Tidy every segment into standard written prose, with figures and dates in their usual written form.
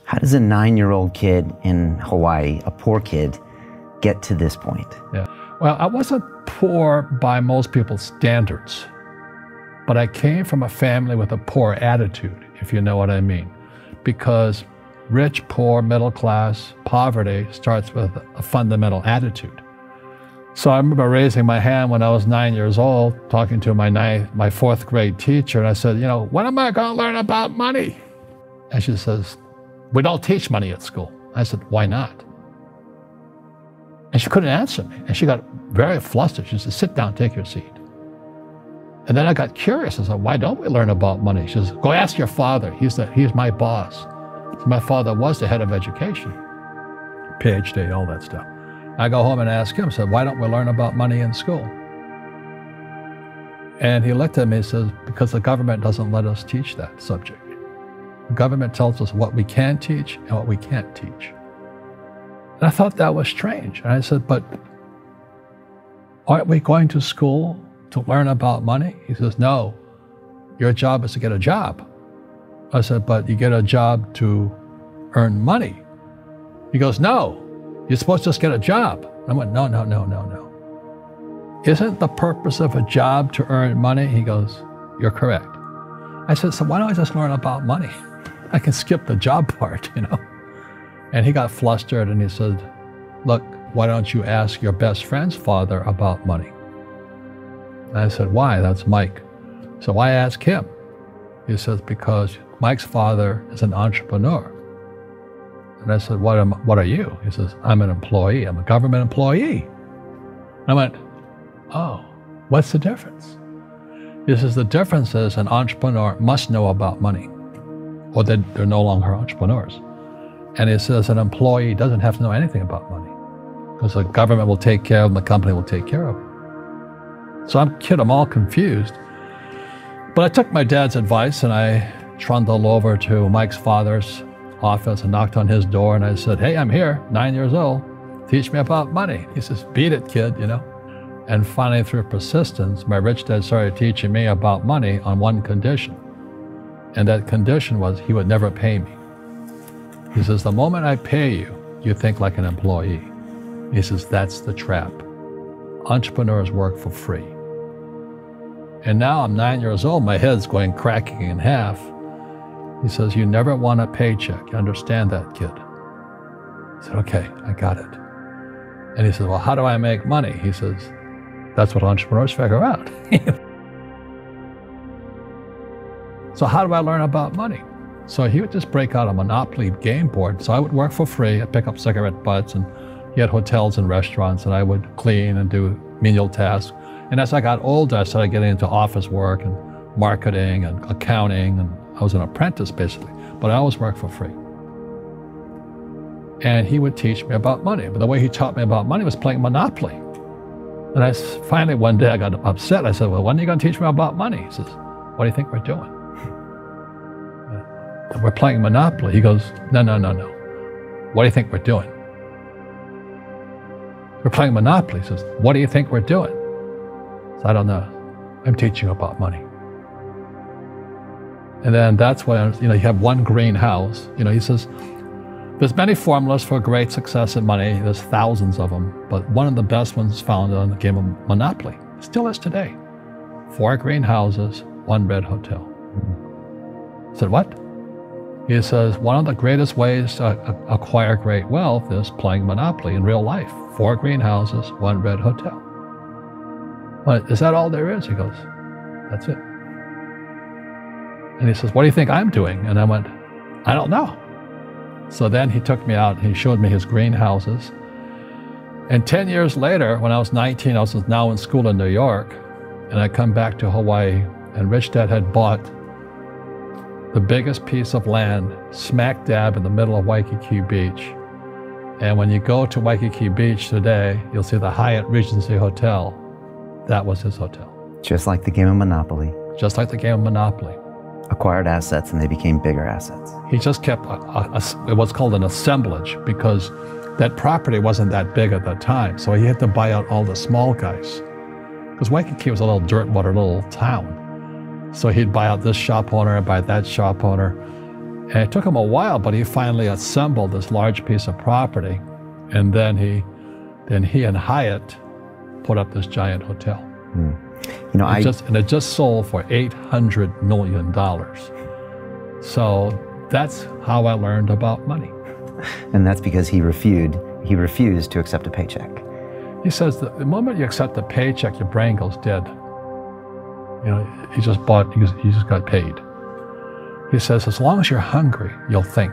How does a 9-year-old kid in Hawaii, a poor kid, get to this point? Yeah. Well, I wasn't poor by most people's standards, but I came from a family with a poor attitude, if you know what I mean. Because rich, poor, middle class, poverty starts with a fundamental attitude. So I remember raising my hand when I was 9 years old, talking to my fourth grade teacher, and I said, when am I going to learn about money? And she says, we don't teach money at school. I said, why not? And she couldn't answer me. And she got very flustered. She said, sit down, take your seat. And then I got curious. I said, why don't we learn about money? She says, go ask your father. He's my boss. So my father was the head of education, PhD, all that stuff. I go home and ask him, I said, why don't we learn about money in school? And he looked at me and says, because the government doesn't let us teach that subject. The government tells us what we can teach and what we can't teach. And I thought that was strange. And I said, but aren't we going to school to learn about money? He says, no, your job is to get a job. I said, but you get a job to earn money. He goes, no, you're supposed to just get a job. I went, no. Isn't the purpose of a job to earn money? He goes, you're correct. I said, so why don't I just learn about money? I can skip the job part, And he got flustered and he said, look, why don't you ask your best friend's father about money? And I said, why? That's Mike. So why ask him? He says, because Mike's father is an entrepreneur. And I said, what are you? He says, I'm an employee. I'm a government employee. And I went, oh, what's the difference? He says, the difference is an entrepreneur must know about money, or they're no longer entrepreneurs. And he says an employee doesn't have to know anything about money, because the government will take care of them, the company will take care of them. So I'm all confused. But I took my dad's advice and I trundled over to Mike's father's office and knocked on his door and I said, hey, I'm here, 9 years old. Teach me about money. He says, beat it, kid, And finally, through persistence, my rich dad started teaching me about money on one condition. And that condition was he would never pay me. He says, the moment I pay you, you think like an employee. He says, that's the trap. Entrepreneurs work for free. And now I'm 9 years old, my head's going cracking in half. He says, you never want a paycheck. You understand that, kid? I said, okay, I got it. And he says, well, how do I make money? He says, that's what entrepreneurs figure out. So how do I learn about money? So he would just break out a Monopoly game board. So I would work for free. I'd pick up cigarette butts, and he had hotels and restaurants, and I would clean and do menial tasks. And as I got older, I started getting into office work and marketing and accounting, and I was an apprentice basically, but I always worked for free. And he would teach me about money, but the way he taught me about money was playing Monopoly. And finally one day I got upset. I said, well, when are you going to teach me about money? He says, what do you think we're doing? We're playing Monopoly. He goes, no. What do you think we're doing? We're playing Monopoly. He says, what do you think we're doing? I don't know. I'm teaching about money. And then that's when, you have one greenhouse. He says, there's many formulas for great success in money. There's thousands of them. But one of the best ones found on the game of Monopoly. It still is today. 4 greenhouses, 1 red hotel. I said, what? He says, one of the greatest ways to acquire great wealth is playing Monopoly in real life. 4 greenhouses, 1 red hotel. But is that all there is? He goes, that's it. And he says, what do you think I'm doing? And I went, I don't know. So then he took me out and he showed me his greenhouses. And 10 years later, when I was 19, I was now in school in New York, and I come back to Hawaii, and Rich Dad had bought the biggest piece of land smack dab in the middle of Waikiki Beach. And when you go to Waikiki Beach today, you'll see the Hyatt Regency Hotel. That was his hotel. Just like the game of Monopoly. Just like the game of Monopoly. Acquired assets and they became bigger assets. He just kept what's called an assemblage, because that property wasn't that big at that time. So he had to buy out all the small guys. Because Waikiki was a little dirtwater little town. So he'd buy out this shop owner and buy that shop owner. And it took him a while, but he finally assembled this large piece of property. And then he and Hyatt put up this giant hotel. You know, it just sold for $800 million. So that's how I learned about money. And that's because he refused to accept a paycheck. He says that the moment you accept a paycheck, your brain goes dead. You know, he just got paid. He says, as long as you're hungry, you'll think.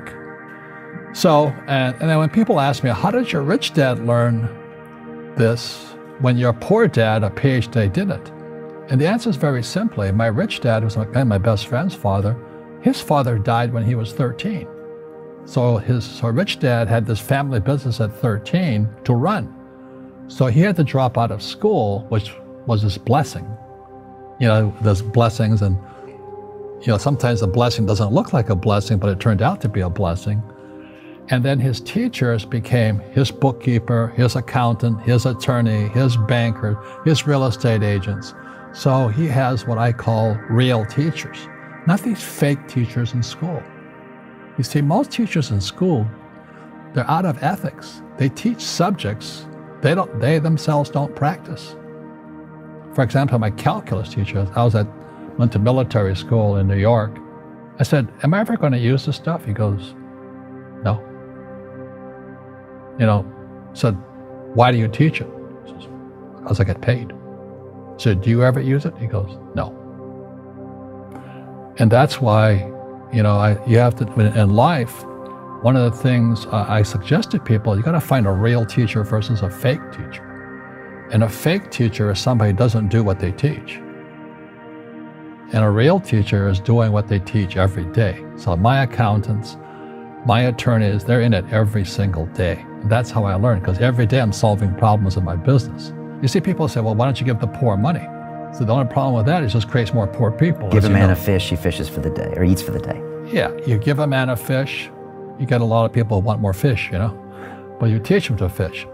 So, and then when people ask me, how did your rich dad learn this when your poor dad, a PhD, didn't? And the answer is very simply, my rich dad was my best friend's father. His father died when he was 13. So rich dad had this family business at 13 to run. So he had to drop out of school, which was his blessing. You know, there's blessings, and you know, sometimes the blessing doesn't look like a blessing, but it turned out to be a blessing. And then his teachers became his bookkeeper, his accountant, his attorney, his banker, his real estate agents. So he has what I call real teachers, not these fake teachers in school. You see, most teachers in school, they're out of ethics. They teach subjects they themselves don't practice. For example, my calculus teacher, went to military school in New York. I said, am I ever going to use this stuff? He goes, no. You know, said, why do you teach it? He says, because I get paid. I said, do you ever use it? He goes, no. And that's why, you know, you have to, in life, one of the things I suggest to people, you got to find a real teacher versus a fake teacher. And a fake teacher is somebody who doesn't do what they teach. And a real teacher is doing what they teach every day. So my accountants, my attorneys, they're in it every single day. And that's how I learn, because every day I'm solving problems in my business. You see, people say, well, why don't you give the poor money? So the only problem with that is it just creates more poor people. Give a man a fish, he fishes for the day, or eats for the day. Yeah, you give a man a fish, you get a lot of people who want more fish, you know, but you teach them to fish.